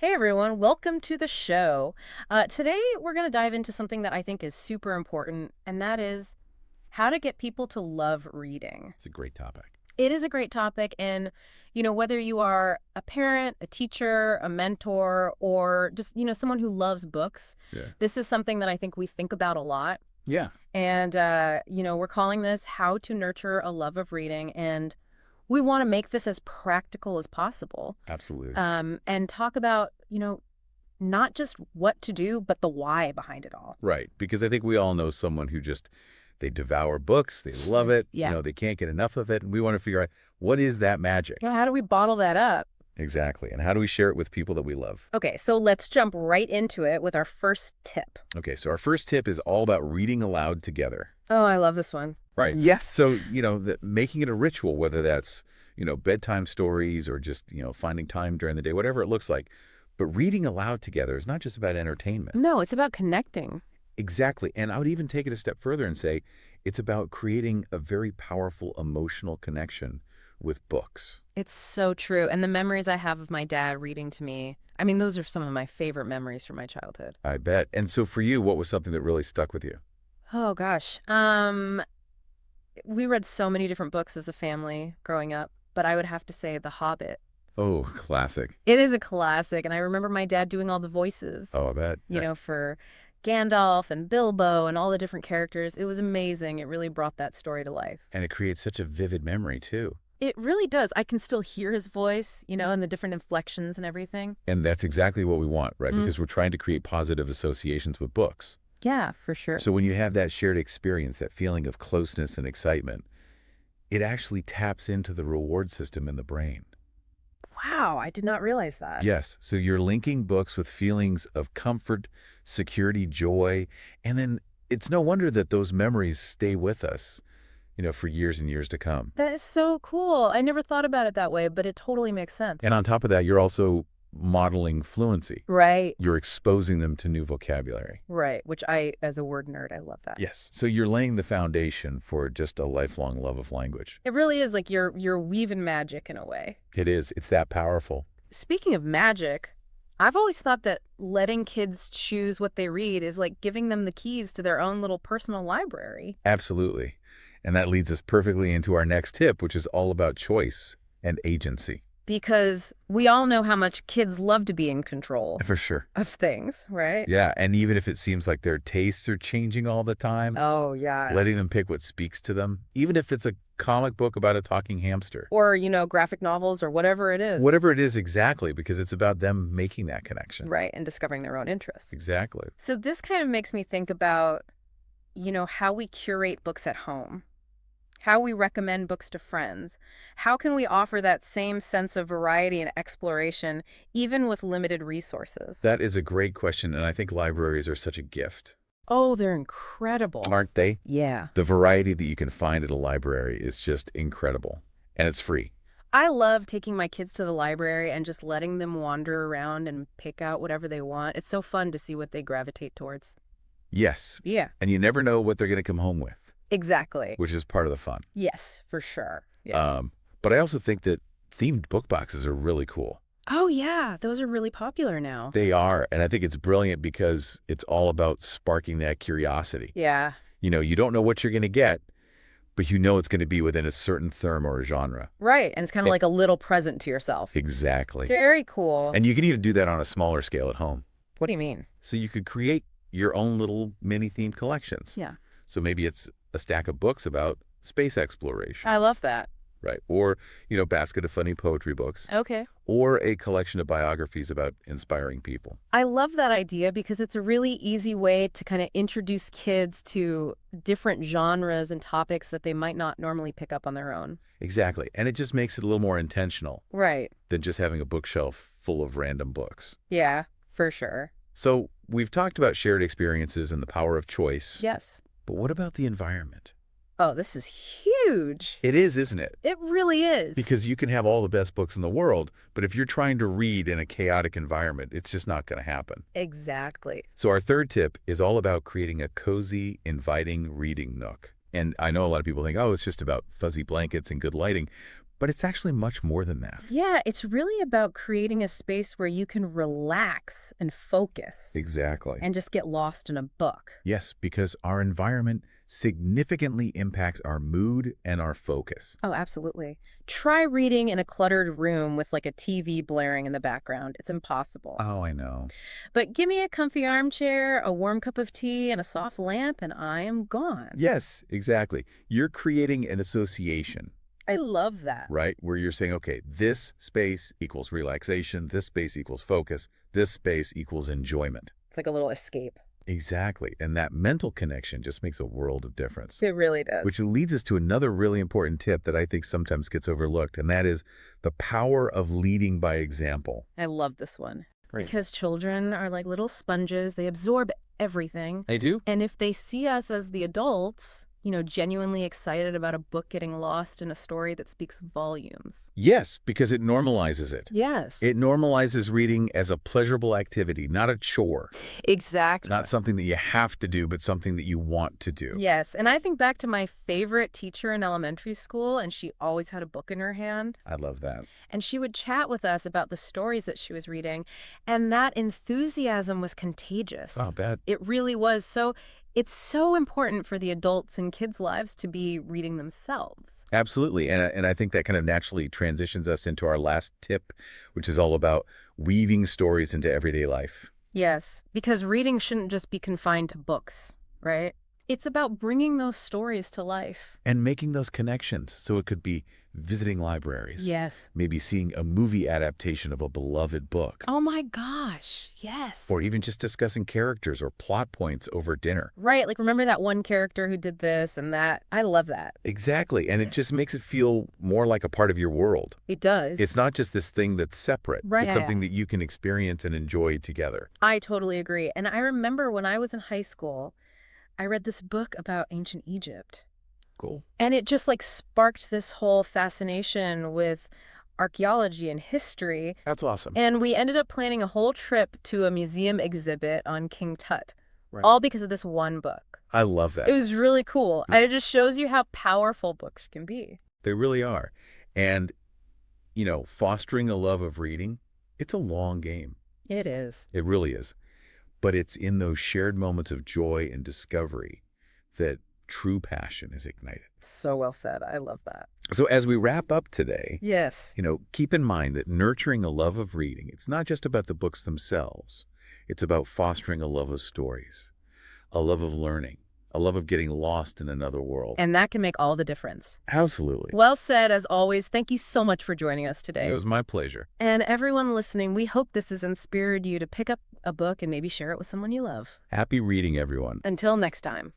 Hey everyone, welcome to the show. Today we're going to dive into something that I think is super important, and that is how to get people to love reading. It's a great topic. It is a great topic, and whether you are a parent, a teacher, a mentor, or just someone who loves books, Yeah. this is something that I think we think about a lot. Yeah, And we're calling this "How to Nurture a Love of Reading," and we want to make this as practical as possible. absolutely. And talk about, not just what to do, but the why behind it all. Right. Because I think we all know someone who just, they devour books, they love it, Yeah. they can't get enough of it. And we want to figure out what is that magic? Yeah, how do we bottle that up? Exactly. And how do we share it with people that we love? Okay, so let's jump right into it with our first tip. Okay. So our first tip is all about reading aloud together. Oh, I love this one. Right. Yes. So, making it a ritual, whether that's, bedtime stories or just, finding time during the day, whatever it looks like. But reading aloud together is not just about entertainment. No, it's about connecting. Exactly. And I would even take it a step further and say it's about creating a very powerful emotional connection with books. It's so true. And the memories I have of my dad reading to me, I mean, those are some of my favorite memories from my childhood. I bet. And so for you, what was something that really stuck with you? Oh gosh. We read so many different books as a family growing up, but I would have to say The Hobbit. Oh, classic. It is a classic, and I remember my dad doing all the voices, Oh, I bet. for Gandalf and Bilbo and all the different characters. It was amazing. It really brought that story to life. And it creates such a vivid memory, too. It really does. I can still hear his voice, and the different inflections and everything. And that's exactly what we want, right? Mm. Because we're trying to create positive associations with books. Yeah, for sure. So when you have that shared experience, that feeling of closeness and excitement, it actually taps into the reward system in the brain. Wow, I did not realize that. Yes. So you're linking books with feelings of comfort, security, joy, and then it's no wonder that those memories stay with us, for years and years to come. That is so cool. I never thought about it that way, but it totally makes sense. And on top of that, you're also modeling fluency. Right, You're exposing them to new vocabulary. right, which as a word nerd, I love that. Yes. So you're laying the foundation for just a lifelong love of language. It really is like you're weaving magic in a way. It is. It's that powerful. Speaking of magic, I've always thought that letting kids choose what they read is like giving them the keys to their own little personal library. Absolutely. And that leads us perfectly into our next tip, which is all about choice and agency. Because we all know how much kids love to be in control For sure. of things, right? Yeah. And even if it seems like their tastes are changing all the time, Oh, yeah. letting them pick what speaks to them, even if it's a comic book about a talking hamster. Or, graphic novels or whatever it is. Whatever it is exactly, because it's about them making that connection. Right, and discovering their own interests. Exactly. So this kind of makes me think about, how we curate books at home, how we recommend books to friends. How can we offer that same sense of variety and exploration, even with limited resources? That is a great question, and I think libraries are such a gift. Oh, they're incredible. Aren't they? Yeah. The variety that you can find at a library is just incredible, and it's free. I love taking my kids to the library and just letting them wander around and pick out whatever they want. It's so fun to see what they gravitate towards. Yes, Yeah. and you never know what they're going to come home with, Exactly. which is part of the fun. Yes, for sure. Yeah. But I also think that themed book boxes are really cool. Oh, yeah. Those are really popular now. They are, and I think it's brilliant because it's all about sparking that curiosity. Yeah. You don't know what you're going to get, but you know it's going to be within a certain term or a genre. Right. And it's kind of like a little present to yourself. Exactly. Very cool. And you can even do that on a smaller scale at home. What do you mean? So you could create your own little mini themed collections. Yeah. So maybe it's a stack of books about space exploration, I love that. right? Or, basket of funny poetry books, Okay. or a collection of biographies about inspiring people. I love that idea because it's a really easy way to kind of introduce kids to different genres and topics that they might not normally pick up on their own. Exactly. And it just makes it a little more intentional Right. than just having a bookshelf full of random books. Yeah, for sure. So we've talked about shared experiences and the power of choice. Yes. But what about the environment? Oh, this is huge. It is, isn't it? It really is. Because you can have all the best books in the world, but if you're trying to read in a chaotic environment, it's just not going to happen. Exactly. So our third tip is all about creating a cozy, inviting reading nook. And I know a lot of people think, oh, it's just about fuzzy blankets and good lighting. But it's actually much more than that. Yeah, it's really about creating a space where you can relax and focus Exactly. and just get lost in a book. Yes, because our environment significantly impacts our mood and our focus. Oh, absolutely. Try reading in a cluttered room with like a TV blaring in the background. It's impossible. Oh, I know. But give me a comfy armchair, a warm cup of tea, and a soft lamp, and I am gone. Yes, exactly. You're creating an association, I love that. right? Where you're saying, okay, this space equals relaxation, this space equals focus, this space equals enjoyment. It's like a little escape. Exactly. And that mental connection just makes a world of difference. It really does. Which leads us to another really important tip that I think sometimes gets overlooked, and that is the power of leading by example. I love this one. Right. Because children are like little sponges. They absorb everything. They do? And if they see us as the adults, genuinely excited about a book getting lost in a story that speaks volumes. Yes, because it normalizes it. Yes. It normalizes reading as a pleasurable activity, not a chore. Exactly. Not something that you have to do, but something that you want to do. Yes. And I think back to my favorite teacher in elementary school, and she always had a book in her hand. I love that. And she would chat with us about the stories that she was reading. And that enthusiasm was contagious. Oh, bad. It really was. So it's so important for the adults in kids' lives to be reading themselves. Absolutely. And I think that kind of naturally transitions us into our last tip, which is all about weaving stories into everyday life. Yes, because reading shouldn't just be confined to books, right? It's about bringing those stories to life. And making those connections. So it could be visiting libraries. Yes. Maybe seeing a movie adaptation of a beloved book. Oh my gosh, yes. Or even just discussing characters or plot points over dinner. Right, like remember that one character who did this and that? I love that. Exactly. And it just makes it feel more like a part of your world. It does. It's not just this thing that's separate. Right. It's Yeah, something that you can experience and enjoy together. I totally agree. And I remember when I was in high school, I read this book about ancient Egypt. Cool. And it just like sparked this whole fascination with archaeology and history. That's awesome. And we ended up planning a whole trip to a museum exhibit on King Tut, Right. all because of this one book. I love that. It was really cool. And it just shows you how powerful books can be. They really are. And, fostering a love of reading, it's a long game. It is. It really is. But it's in those shared moments of joy and discovery that true passion is ignited. So well said. I love that. So as we wrap up today, Yes. keep in mind that nurturing a love of reading, it's not just about the books themselves. It's about fostering a love of stories, a love of learning, a love of getting lost in another world. And that can make all the difference. Absolutely. Well said, as always. Thank you so much for joining us today. It was my pleasure. And everyone listening, we hope this has inspired you to pick up a book and maybe share it with someone you love. Happy reading, everyone. Until next time.